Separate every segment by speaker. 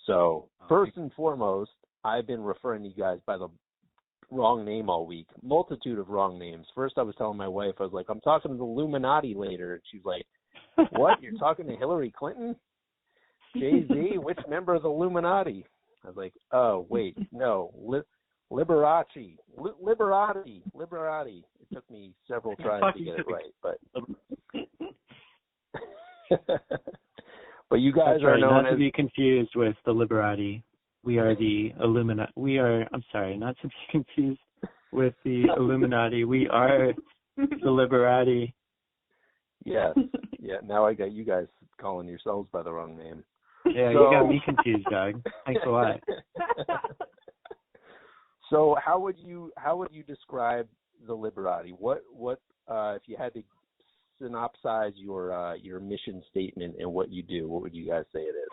Speaker 1: So first and foremost, I've been referring to you guys by the wrong name all week. Multitude of wrong names. First, I was telling my wife, I was like, I'm talking to the Illuminati later. And she's like, what? You're talking to Hillary Clinton? Jay-Z? Which member of the Illuminati? I was like, oh, wait, no. Liberati. Liberati. It took me several tries to get it right, but but you guys are known
Speaker 2: not to be confused with the Liberati. We are the Illuminati. Not to be confused with the Illuminati. We are the Liberati.
Speaker 1: Yes. Yeah, now I got you guys calling yourselves by the wrong name.
Speaker 2: Yeah, you got me confused, Doug. Thanks a lot.
Speaker 1: So how would you describe the Liberati? What if you had to synopsize your mission statement and what you do, what would you guys say it is?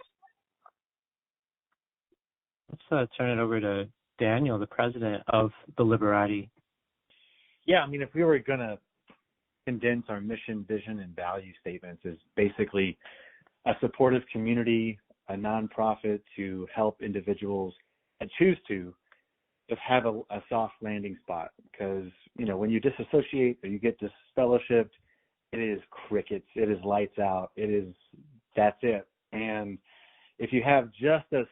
Speaker 2: Let's turn it over to Daniel, the president of the Liberati.
Speaker 3: Yeah, I mean, if we were going to condense our mission, vision, and value statements, is basically a supportive community, a nonprofit to help individuals that choose to just have a soft landing spot. Because, when you disassociate or you get disfellowshipped, it is crickets, it is lights out, that's it. And if you have just a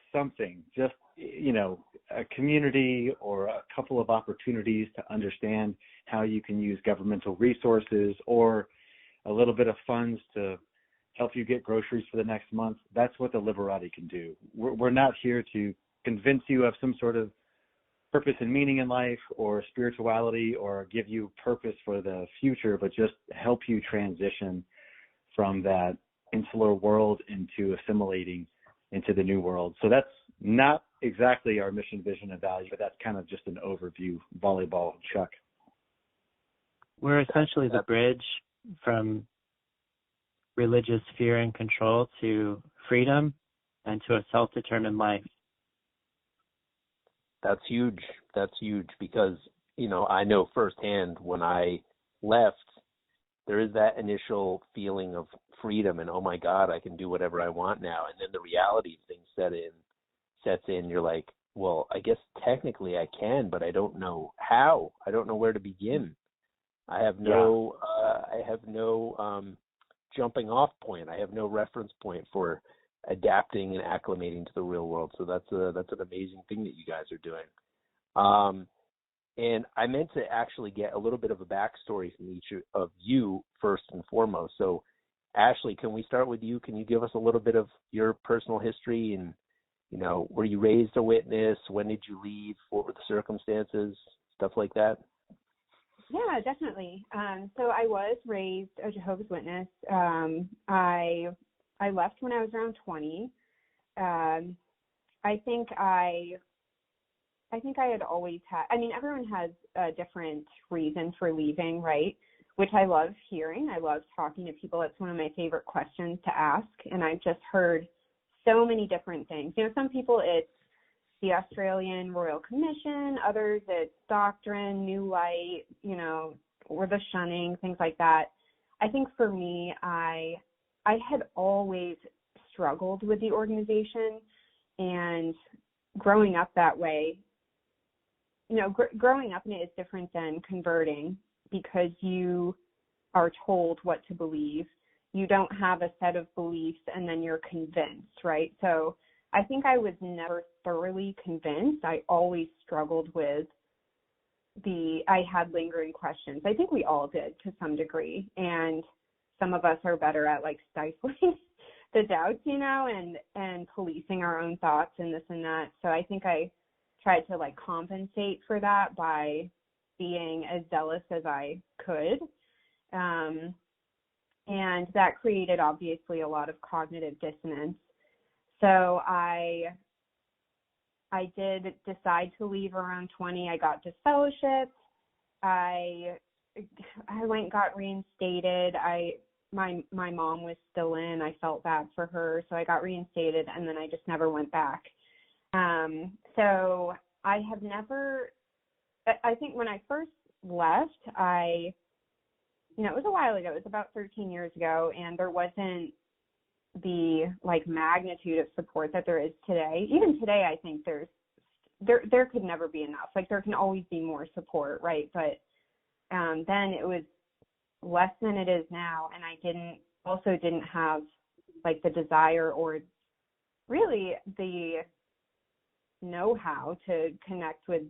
Speaker 3: community or a couple of opportunities to understand how you can use governmental resources or a little bit of funds to help you get groceries for the next month, that's what the Liberati can do. We're not here to convince you of some sort of purpose and meaning in life or spirituality or give you purpose for the future, but just help you transition from that insular world into assimilating into the new world. So that's not exactly our mission, vision, and value, but that's kind of just an overview, volleyball, Chuck.
Speaker 2: We're essentially the bridge from religious fear and control to freedom and to a self-determined life.
Speaker 1: That's huge. That's huge because, I know firsthand when I left, there is that initial feeling of freedom and, oh my God, I can do whatever I want now. And then the reality of things sets in. You're like, well, I guess technically I can, but I don't know how. I don't know where to begin. I have no jumping off point. I have no reference point for adapting and acclimating to the real world. So that's an amazing thing that you guys are doing. And I meant to actually get a little bit of a backstory from each of you first and foremost. So Ashley, can we start with you? Can you give us a little bit of your personal history and, were you raised a witness? When did you leave? What were the circumstances? Stuff like that.
Speaker 4: Yeah, definitely. So I was raised a Jehovah's Witness. I left when I was around 20. I think I had always had, everyone has a different reason for leaving, right? Which I love hearing. I love talking to people. It's one of my favorite questions to ask. And I've just heard so many different things. Some people it's the Australian Royal Commission, others it's doctrine, new light, or the shunning, things like that. I think for me, I had always struggled with the organization, and growing up that way, growing up in it is different than converting because you are told what to believe. You don't have a set of beliefs and then you're convinced, right? So I think I was never thoroughly convinced. I always struggled with I had lingering questions. I think we all did to some degree. And some of us are better at stifling the doubts, and policing our own thoughts and this and that. So I think I tried to compensate for that by being as zealous as I could. And that created obviously a lot of cognitive dissonance. So I did decide to leave around 20. I got disfellowshipped. I went and got reinstated. My mom was still in. I felt bad for her, so I got reinstated, and then I just never went back. So I have never. I think when I first left, it was a while ago. It was about 13 years ago, and there wasn't the like magnitude of support that there is today. Even today, I think there could never be enough. Like there can always be more support, right? But then it was less than it is now, and I didn't have like the desire or really the know-how to connect with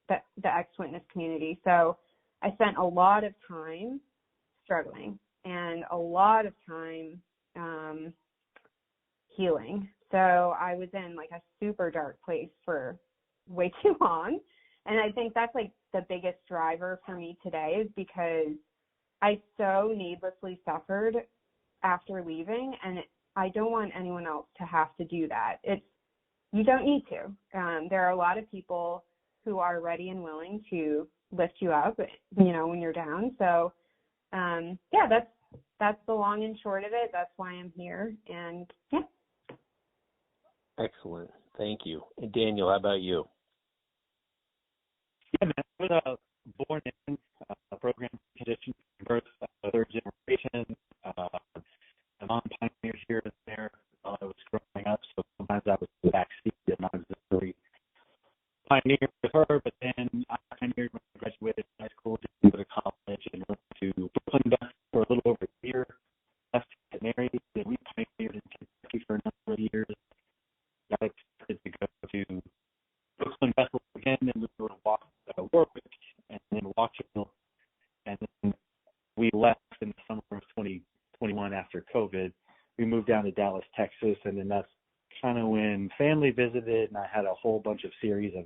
Speaker 4: the ex-witness community. So I spent a lot of time struggling and a lot of time healing. So I was in like a super dark place for way too long. And I think that's like the biggest driver for me today, is because I so needlessly suffered after leaving, and I don't want anyone else to have to do that. You don't need to. There are a lot of people who are ready and willing to lift you up, when you're down. So, that's the long and short of it. That's why I'm here. And yeah.
Speaker 1: Excellent. Thank you. And Daniel, how about you?
Speaker 3: Yeah, man. I was born in a program condition birth, third generation. My mom pioneered here and there while I was growing up, so sometimes I was in the backseat and I was really pioneered with her, but then I pioneered when I graduated high school, didn't go to college, and went to Brooklyn for a little over a year, left to get married, then we pioneered in Kentucky for a number of years, got excited to go to Brooklyn, Bethel again, and we were to Warwick, and then Washington, and then we left in the summer of 2021 after COVID. We moved down to Dallas, Texas, and then that's kind of when family visited, and I had a whole bunch of series of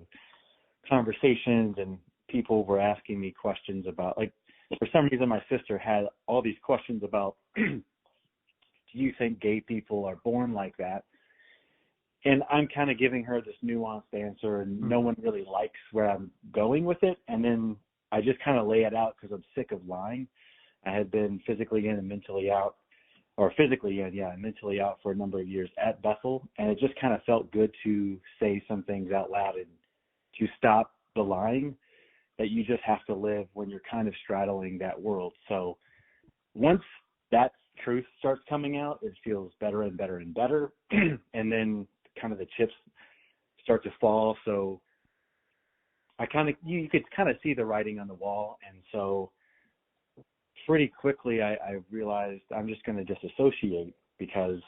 Speaker 3: conversations, and people were asking me questions about, like, for some reason my sister had all these questions about, do you think gay people are born like that? And I'm kind of giving her this nuanced answer, and no one really likes where I'm going with it. And then I just kind of lay it out because I'm sick of lying. I had been physically in and mentally out, or physically in, and mentally out for a number of years at Bethel. And it just kind of felt good to say some things out loud and to stop the lying that you just have to live when you're kind of straddling that world. So once that truth starts coming out, it feels better and better and better. And then kind of the chips start to fall. So you could kind of see the writing on the wall. And so pretty quickly I realized I'm just going to disassociate, because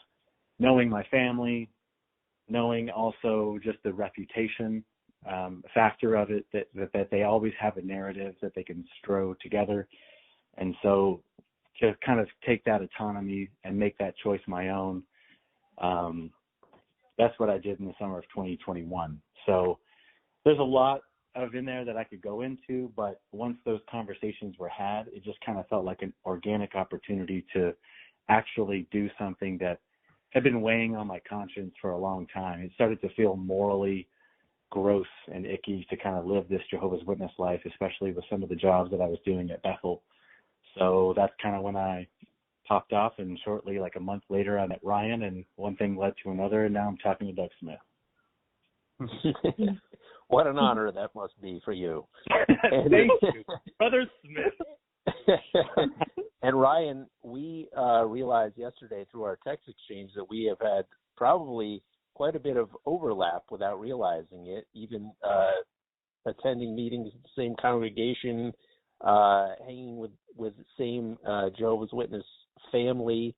Speaker 3: knowing my family, knowing also just the reputation factor of it, that they always have a narrative that they can throw together. And so to kind of take that autonomy and make that choice my own, that's what I did in the summer of 2021. So there's a lot of in there that I could go into, but once those conversations were had, it just kind of felt like an organic opportunity to actually do something that had been weighing on my conscience for a long time. It started to feel morally gross and icky to kind of live this Jehovah's Witness life, especially with some of the jobs that I was doing at Bethel. So that's kind of when I popped off, and shortly, like a month later, I met Ryan, and one thing led to another, and now I'm talking to Doug Smith.
Speaker 1: What an honor that must be for you.
Speaker 3: Thank you, Brother Smith.
Speaker 1: And Ryan, we realized yesterday through our text exchange that we have had probably quite a bit of overlap without realizing it, even attending meetings at the same congregation, hanging with the same Jehovah's Witness family,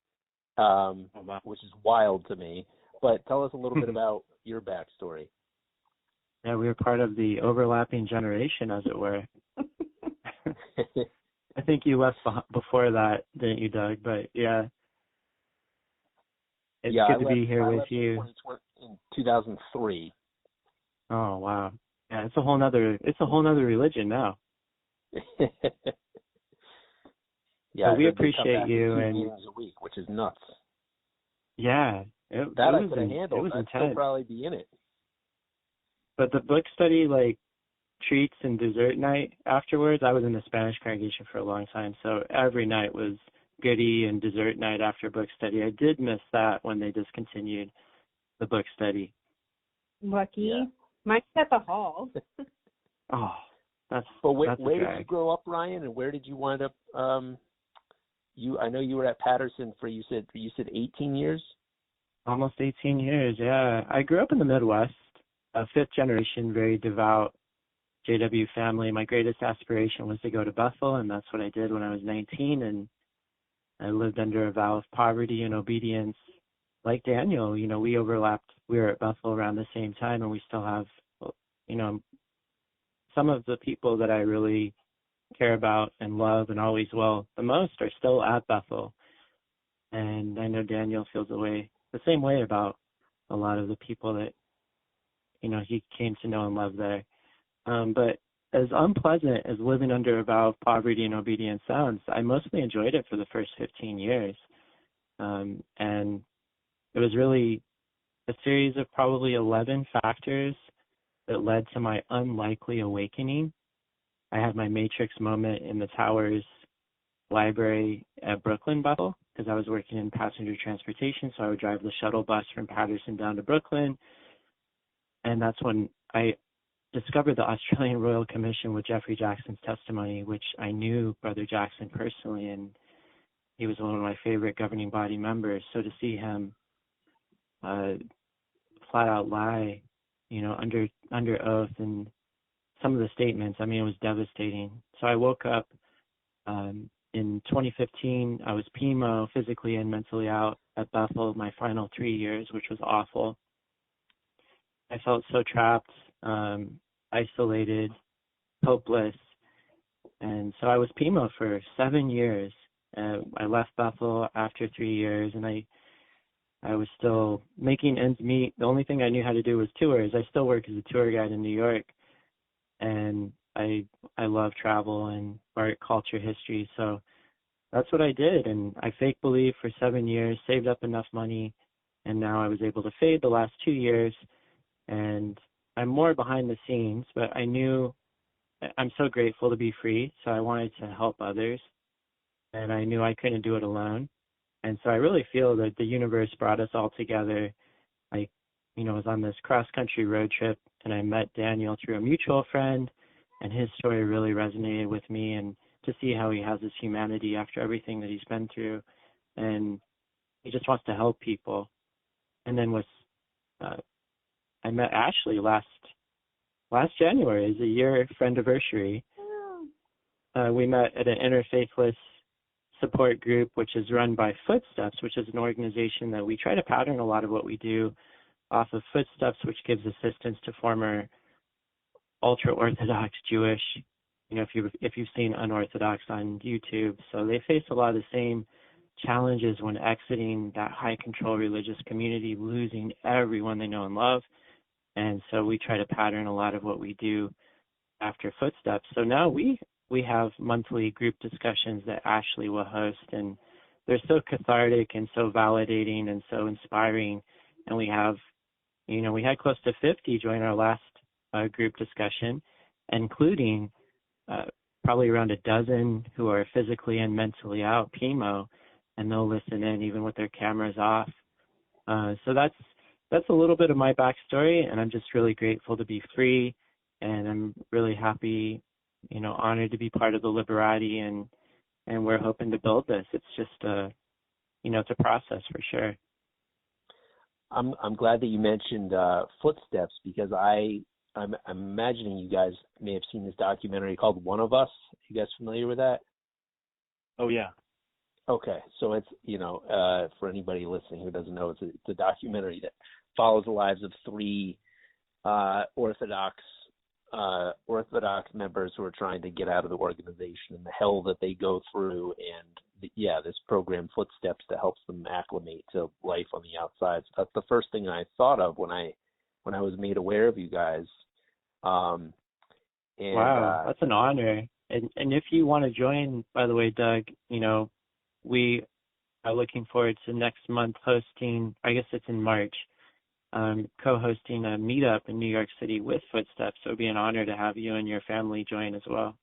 Speaker 1: which is wild to me. But tell us a little bit about your backstory.
Speaker 2: Yeah, we were part of the overlapping generation, as it were. I think you left before that, didn't you, Doug? But yeah, it's good to be here with you.
Speaker 1: In 2003.
Speaker 2: Oh wow! Yeah, it's a whole nother religion now.
Speaker 1: Yeah,
Speaker 2: we appreciate you, and
Speaker 1: meetings a week, which is nuts.
Speaker 2: Yeah,
Speaker 1: I could have handled. I'd still probably be in it.
Speaker 2: But the book study, like treats and dessert night afterwards, I was in the Spanish congregation for a long time, so every night was goodie and dessert night after book study. I did miss that when they discontinued the book study.
Speaker 4: Lucky. Yeah. Mine's at the hall.
Speaker 2: Oh, that's.
Speaker 1: But where
Speaker 2: did
Speaker 1: you grow up, Ryan, and where did you wind up? I know you were at Patterson for you said 18 years.
Speaker 2: Almost 18 years, yeah. I grew up in the Midwest, a fifth generation, very devout JW family. My greatest aspiration was to go to Bethel, and that's what I did when I was 19, and I lived under a vow of poverty and obedience. Like Daniel, we overlapped. We were at Bethel around the same time, and we still have, you know, some of the people that I really care about and love and always will the most are still at Bethel. And I know Daniel feels the same way about a lot of the people that, he came to know and love there. But as unpleasant as living under a vow of poverty and obedience sounds, I mostly enjoyed it for the first 15 years. And it was really a series of probably 11 factors that led to my unlikely awakening. I had my matrix moment in the Towers library at Brooklyn Bethel because I was working in passenger transportation, so I would drive the shuttle bus from Patterson down to Brooklyn. And that's when I discovered the Australian Royal Commission with Jeffrey Jackson's testimony, which I knew Brother Jackson personally, and he was one of my favorite governing body members. So to see him flat out lie, under oath, and some of the statements, it was devastating. So I woke up in 2015. I was PMO, physically and mentally out at Bethel my final 3 years, which was awful. I felt so trapped, isolated, hopeless. And so I was PMO for 7 years. I left Bethel after 3 years, and I was still making ends meet. The only thing I knew how to do was tours. I still work as a tour guide in New York, and I love travel and art, culture, history. So that's what I did, and I fake believed for 7 years, saved up enough money, and now I was able to fade the last 2 years. And I'm more behind the scenes, but I knew I'm so grateful to be free, so I wanted to help others, and I knew I couldn't do it alone. And so I really feel that the universe brought us all together. I, was on this cross-country road trip, and I met Daniel through a mutual friend, and his story really resonated with me, and to see how he has this humanity after everything that he's been through, and he just wants to help people. And then I met Ashley last January as a year friend-iversary. We met at an interfaithless support group, which is run by Footsteps, which is an organization that we try to pattern a lot of what we do off of Footsteps, which gives assistance to former ultra-Orthodox Jewish, if you've seen Unorthodox on YouTube. So they face a lot of the same challenges when exiting that high-control religious community, losing everyone they know and love. And so we try to pattern a lot of what we do after Footsteps. So now we have monthly group discussions that Ashley will host, and they're so cathartic and so validating and so inspiring. And we have, we had close to 50 join our last group discussion, including probably around a dozen who are physically and mentally out, PMO, and they'll listen in even with their cameras off. So that's a little bit of my backstory, and I'm just really grateful to be free, and I'm really happy, honored to be part of the Liberati, and we're hoping to build this. It's just it's a process for sure.
Speaker 1: I'm glad that you mentioned Footsteps, because I'm imagining you guys may have seen this documentary called One of Us. You guys familiar with that?
Speaker 3: Oh yeah.
Speaker 1: Okay, so it's for anybody listening who doesn't know, it's a documentary that follows the lives of 3 Orthodox members who are trying to get out of the organization and the hell that they go through, and this program Footsteps that helps them acclimate to life on the outside. So that's the first thing I thought of when I was made aware of you guys.
Speaker 2: Wow, that's an honor. And if you want to join, by the way, Doug, we are looking forward to next month hosting, I guess it's in March, co-hosting a meetup in New York City with Footsteps. So it would be an honor to have you and your family join as well.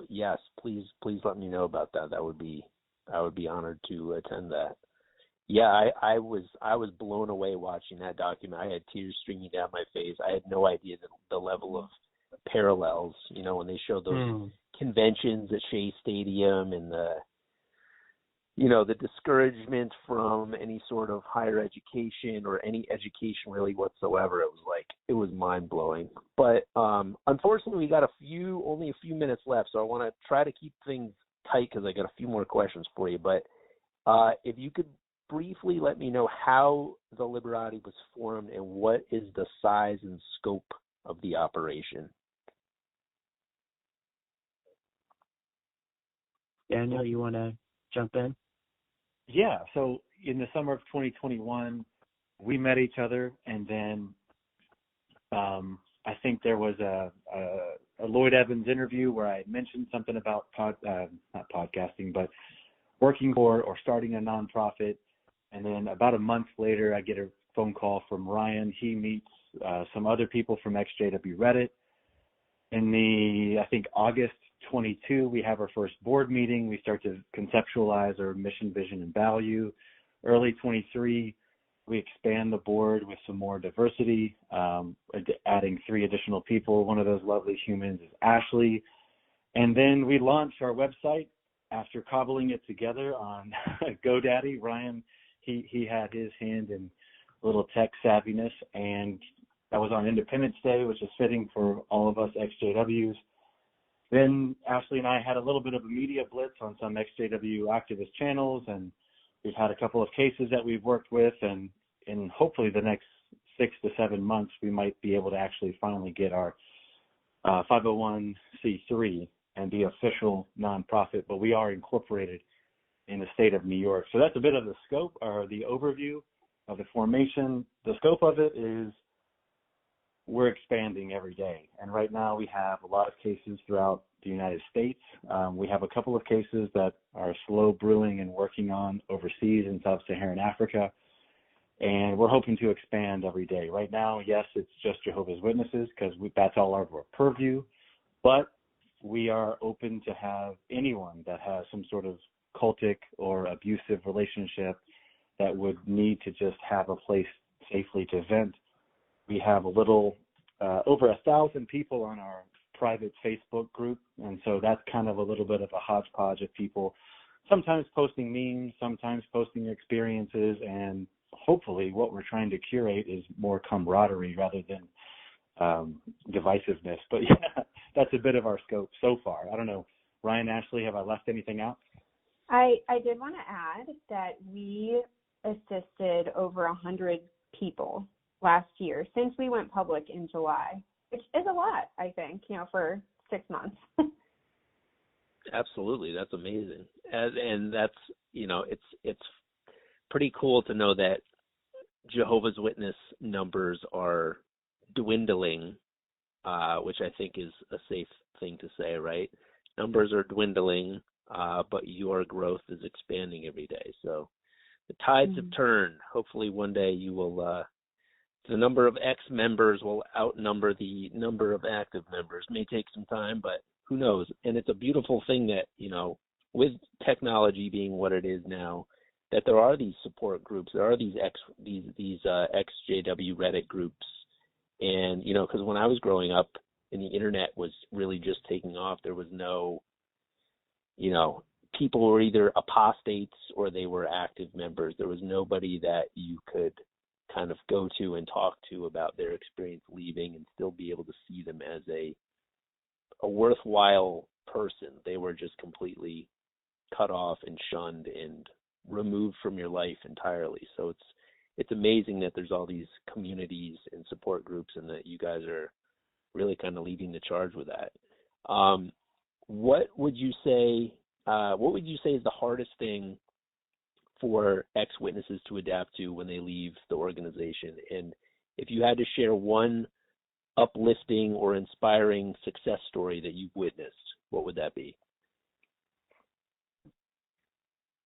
Speaker 1: Yes, please let me know about that. I would be honored to attend that. Yeah, I was blown away watching that document. I had tears streaming down my face. I had no idea the level of parallels, when they showed those conventions at Shea Stadium and the discouragement from any sort of higher education or any education really whatsoever. It was mind blowing. But unfortunately, we got only a few minutes left, so I want to try to keep things tight because I got a few more questions for you. But if you could briefly let me know how the Liberati was formed and what is the size and scope of the operation.
Speaker 2: Daniel, you want to jump in?
Speaker 3: Yeah. So in the summer of 2021, we met each other, and then I think there was a Lloyd Evans interview where I mentioned something about not podcasting, but working for or starting a nonprofit. And then about a month later, I get a phone call from Ryan. He meets some other people from exJW Reddit. In I think August 22, we have our first board meeting. We start to conceptualize our mission, vision, and value. Early 23, we expand the board with some more diversity, adding 3 additional people. One of those lovely humans is Ashley. And then we launch our website after cobbling it together on GoDaddy. Ryan, he had his hand in a little tech savviness, and that was on Independence Day, which is fitting for all of us exJWs. Then Ashley and I had a little bit of a media blitz on some exJW activist channels, and we've had a couple of cases that we've worked with, and in hopefully the next 6 to 7 months, we might be able to actually finally get our 501c3 and be official nonprofit, but we are incorporated in the state of New York. So that's a bit of the scope or the overview of the formation. The scope of it is we're expanding every day. And right now we have a lot of cases throughout the United States. We have a couple of cases that are slow brewing and working on overseas in sub-Saharan Africa. And we're hoping to expand every day. Right now, yes, it's just Jehovah's Witnesses because that's all our purview. But we are open to have anyone that has some sort of cultic or abusive relationship that would need to just have a place safely to vent. We have a little over 1,000 people on our private Facebook group, and so that's kind of a little bit of a hodgepodge of people, sometimes posting memes, sometimes posting experiences, and hopefully what we're trying to curate is more camaraderie rather than divisiveness. But yeah, that's a bit of our scope so far. I don't know, Ryan, Ashley, have I left anything out?
Speaker 4: I did want to add that we assisted over 100 people last year since we went public in July, which is a lot, I think, for 6 months.
Speaker 1: Absolutely. That's amazing. And that's, it's pretty cool to know that Jehovah's Witness numbers are dwindling, which I think is a safe thing to say, right? Numbers are dwindling, but your growth is expanding every day. So the tides have turned. Hopefully one day you will, the number of ex-members will outnumber the number of active members. It may take some time, but who knows? And it's a beautiful thing that, with technology being what it is now, that there are these support groups, there are these exJW Reddit groups. And, because when I was growing up and the internet was really just taking off, there was no, people were either apostates or they were active members. There was nobody that you could kind of go to and talk to about their experience leaving and still be able to see them as a worthwhile person. They were just completely cut off and shunned and removed from your life entirely. So it's amazing that there's all these communities and support groups and that you guys are really kind of leading the charge with that. What would you say is the hardest thing for ex-witnesses to adapt to when they leave the organization? And if you had to share one uplifting or inspiring success story that you've witnessed, what would that be?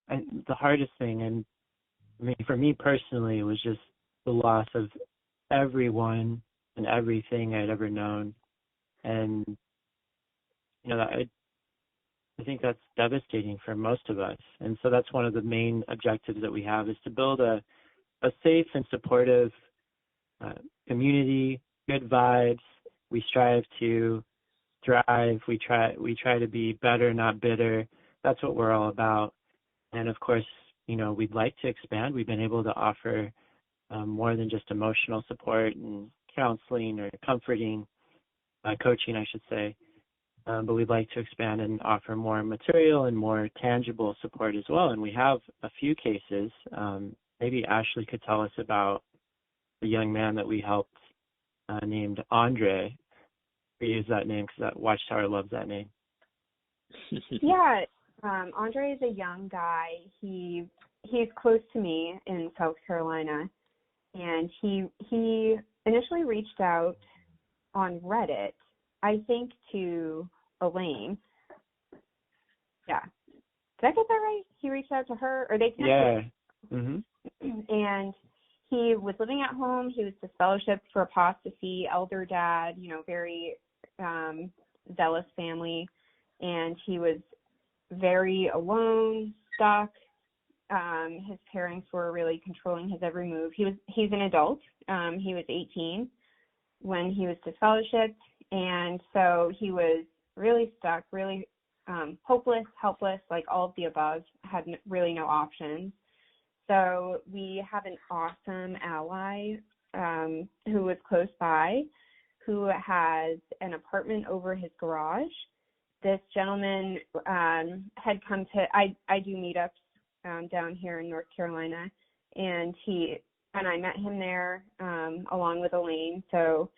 Speaker 2: The hardest thing, and for me personally, was just the loss of everyone and everything I'd ever known. And, I think that's devastating for most of us. And so that's one of the main objectives that we have, is to build a safe and supportive community, good vibes. We strive to thrive. We try to be better, not bitter. That's what we're all about. And of course, we'd like to expand. We've been able to offer more than just emotional support and counseling or comforting, coaching, I should say. But we'd like to expand and offer more material and more tangible support as well. And we have a few cases. Maybe Ashley could tell us about the young man that we helped named Andre. We use that name because that Watchtower loves that name.
Speaker 4: Yeah, Andre is a young guy. He's close to me in South Carolina, and he initially reached out on Reddit, I think, to Elaine. Yeah, did I get that right? He reached out to her, or they connected?
Speaker 2: Yeah. Mhm.
Speaker 4: And he was living at home. He was disfellowshipped for apostasy, elder dad, very zealous family, and he was very alone, stuck. His parents were really controlling his every move. He's an adult. He was 18 when he was disfellowshipped, and so he was really stuck, really hopeless, helpless, like all of the above, had really no options. So we have an awesome ally who was close by, who has an apartment over his garage. This gentleman had come to, I do meetups down here in North Carolina, and I met him there along with Elaine. So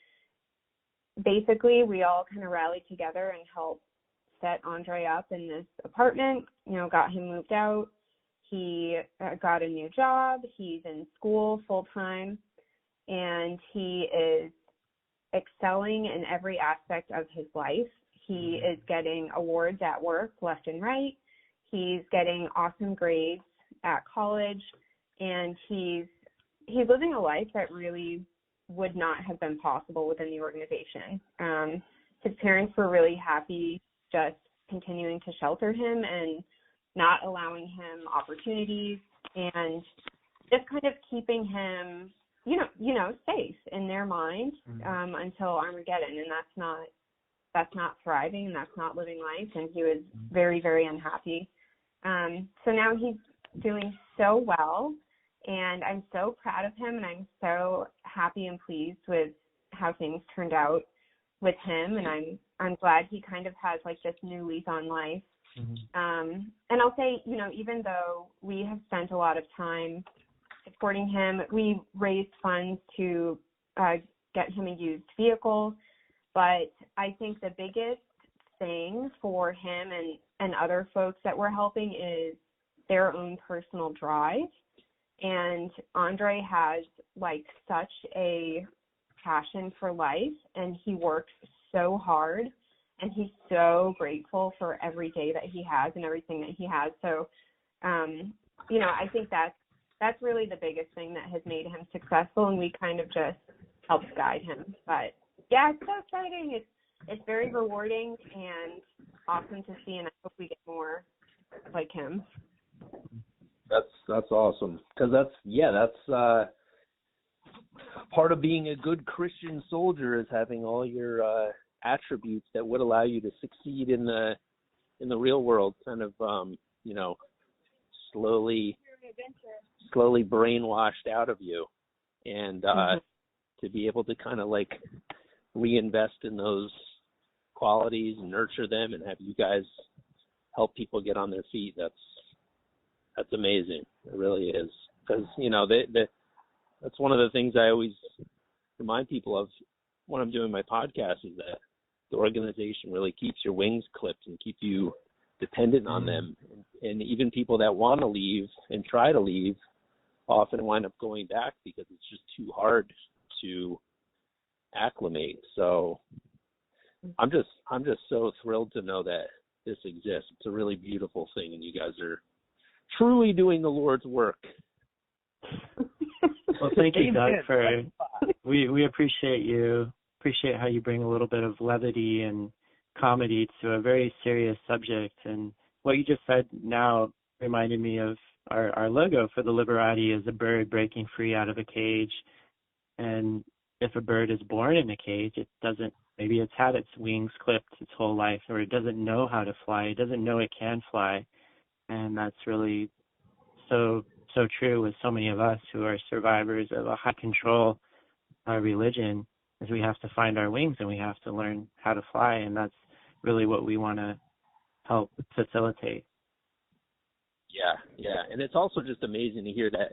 Speaker 4: basically we all kind of rallied together and helped set Andre up in this apartment, got him moved out. He got a new job. He's in school full time, and he is excelling in every aspect of his life. He is getting awards at work left and right. He's getting awesome grades at college, and he's living a life that really would not have been possible within the organization. His parents were really happy just continuing to shelter him and not allowing him opportunities, and just kind of keeping him, safe in their mind until Armageddon. And that's not thriving, and that's not living life. And he was very, very unhappy. So now he's doing so well, and I'm so proud of him, and I'm so happy and pleased with how things turned out with him. And I'm glad he kind of has like this new lease on life. And I'll say, even though we have spent a lot of time supporting him, we raised funds to get him a used vehicle. But I think the biggest thing for him and other folks that we're helping is their own personal drive. And Andre has like such a passion for life, and he works so hard. And he's so grateful for every day that he has and everything that he has. So, I think that's really the biggest thing that has made him successful, and we kind of just helped guide him. But yeah, it's so exciting. It's very rewarding and awesome to see, and I hope we get more like him.
Speaker 1: That's awesome, because that's part of being a good Christian soldier is having all your attributes that would allow you to succeed in the real world, kind of slowly brainwashed out of you, and to be able to kind of like reinvest in those qualities and nurture them and have you guys help people get on their feet. That's amazing. It really is, because that's one of the things I always remind people of when I'm doing my podcast, is that the organization really keeps your wings clipped and keep you dependent on them. And even people that want to leave and try to leave often wind up going back because it's just too hard to acclimate. So I'm just so thrilled to know that this exists. It's a really beautiful thing, and you guys are truly doing the Lord's work.
Speaker 2: Well, thank you, Doug, we appreciate you. Appreciate how you bring a little bit of levity and comedy to a very serious subject. And what you just said now reminded me of our logo for the Liberati is a bird breaking free out of a cage. And if a bird is born in a cage, maybe it's had its wings clipped its whole life, or it doesn't know how to fly. It doesn't know it can fly. And that's really so true with so many of us who are survivors of a high control religion, is we have to find our wings and we have to learn how to fly, and that's really what we want to help facilitate.
Speaker 1: Yeah, and it's also just amazing to hear that,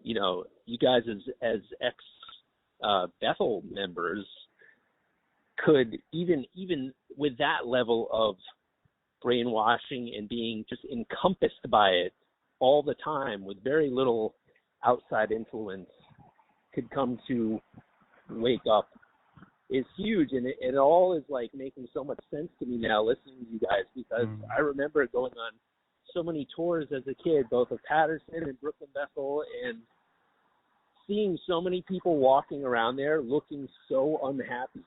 Speaker 1: you guys as ex Bethel members could even with that level of brainwashing and being just encompassed by it all the time with very little outside influence, could come to wake up is huge. And it all is like making so much sense to me now listening to you guys, because I remember going on so many tours as a kid, both of Patterson and Brooklyn Bethel, and seeing so many people walking around there looking so unhappy,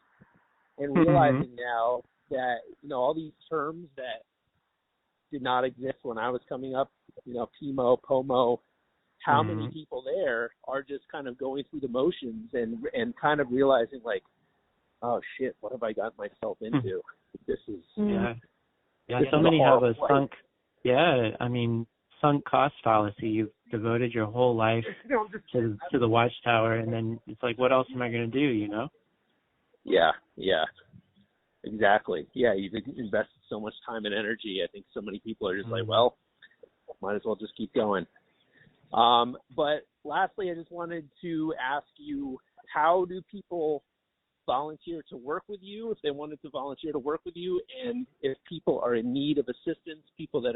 Speaker 1: and realizing now that, all these terms that did not exist when I was coming up, PMO, POMO, how many people there are just kind of going through the motions and kind of realizing like, oh shit, what have I got myself into? This is
Speaker 2: so many have a sunk cost fallacy. You've devoted your whole life to the watchtower, and then it's like, what else am I going to do,
Speaker 1: Yeah, exactly. Yeah, you've invested so much time and energy. I think so many people are just like, well, might as well just keep going. But lastly, I just wanted to ask you, how do people volunteer to work with you if they wanted to volunteer to work with you, and if people are in need of assistance, people that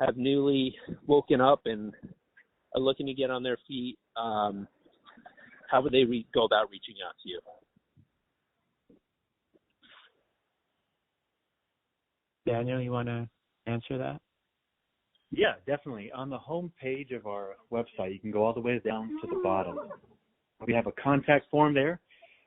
Speaker 1: have newly woken up and are looking to get on their feet, how would they go about reaching out to you?
Speaker 2: Daniel, you want to answer that?
Speaker 3: Yeah, definitely. On the home page of our website, you can go all the way down to the bottom. We have a contact form there.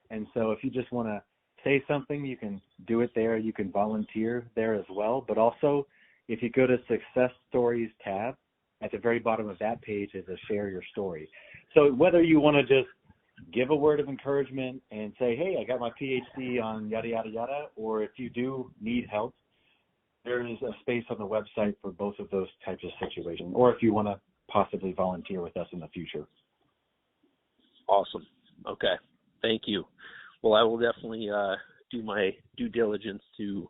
Speaker 3: And so if you just want to say something, you can do it there. You can volunteer there as well. But also, if you go to Success Stories tab, at the very bottom of that page is a Share Your Story. So whether you want to just give a word of encouragement and say, hey, I got my PhD on yada, yada, yada, or if you do need help, there is a space on the website for both of those types of situations, or if you want to possibly volunteer with us in the future.
Speaker 1: Awesome. Okay. Thank you. Well, I will definitely do my due diligence to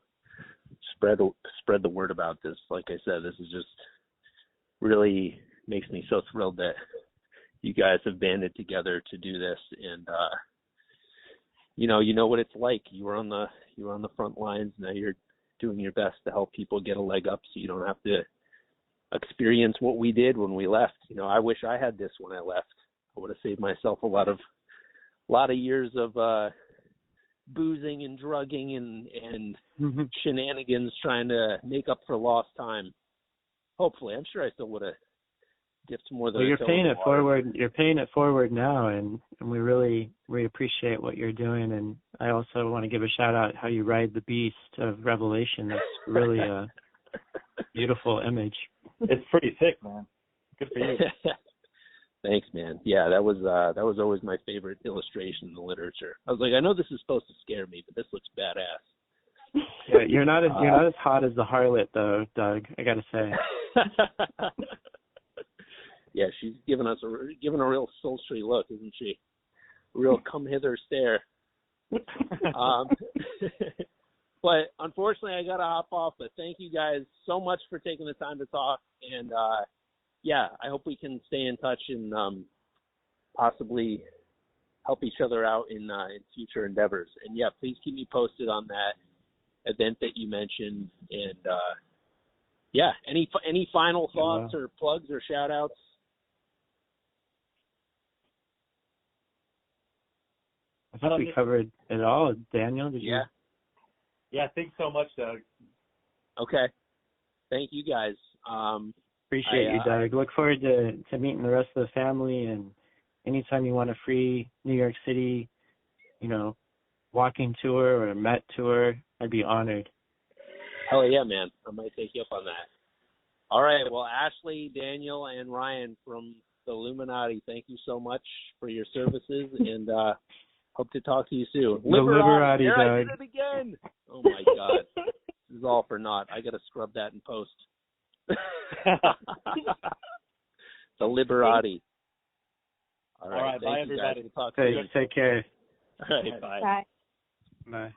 Speaker 1: spread the word about this. Like I said, this is just really makes me so thrilled that you guys have banded together to do this. And you know what it's like. You were on the front lines. Now you're doing your best to help people get a leg up, so you don't have to experience what we did when we left. I wish I had this when I left. I would have saved myself a lot of years of boozing and drugging and shenanigans trying to make up for lost time. Hopefully, I'm sure I still would have dipped more than.
Speaker 2: Well, you're paying it forward. You're paying it forward now, and we appreciate what you're doing. And I also want to give a shout out how you ride the beast of Revelation. That's really a beautiful image.
Speaker 3: It's pretty thick, man. Good for you.
Speaker 1: Thanks, man. Yeah, that was always my favorite illustration in the literature. I was like, I know this is supposed to scare me, but this looks badass.
Speaker 2: Yeah, you're not as hot as the harlot, though, Doug. I gotta say.
Speaker 1: Yeah, she's giving a real sultry look, isn't she? A real come hither stare. But unfortunately, I gotta hop off. But thank you guys so much for taking the time to talk. And yeah, I hope we can stay in touch and possibly help each other out in future endeavors. And yeah, please keep me posted on that event that you mentioned. And yeah, any final thoughts or plugs or shout outs?
Speaker 2: I think we covered it all. Daniel, did you?
Speaker 3: Yeah, thanks so much, Doug.
Speaker 1: Okay. Thank you guys.
Speaker 2: Appreciate you, Doug. Look forward to meeting the rest of the family, and anytime you want a free New York City, walking tour or a Met tour, I'd be honored.
Speaker 1: Hell yeah, man. I might take you up on that. All right. Well, Ashley, Daniel, and Ryan from the Illuminati, thank you so much for your services, and hope to talk to you soon.
Speaker 2: Liberati,
Speaker 1: Doug.
Speaker 2: I
Speaker 1: did it again. Oh, my God. This is all for naught. I got to scrub that in post. The Liberati. All
Speaker 3: right, bye,
Speaker 1: thank you, guys.
Speaker 3: everybody.
Speaker 1: We'll talk
Speaker 2: Hey,
Speaker 1: soon.
Speaker 2: take care.
Speaker 1: All right, bye.
Speaker 4: Bye.
Speaker 2: Bye.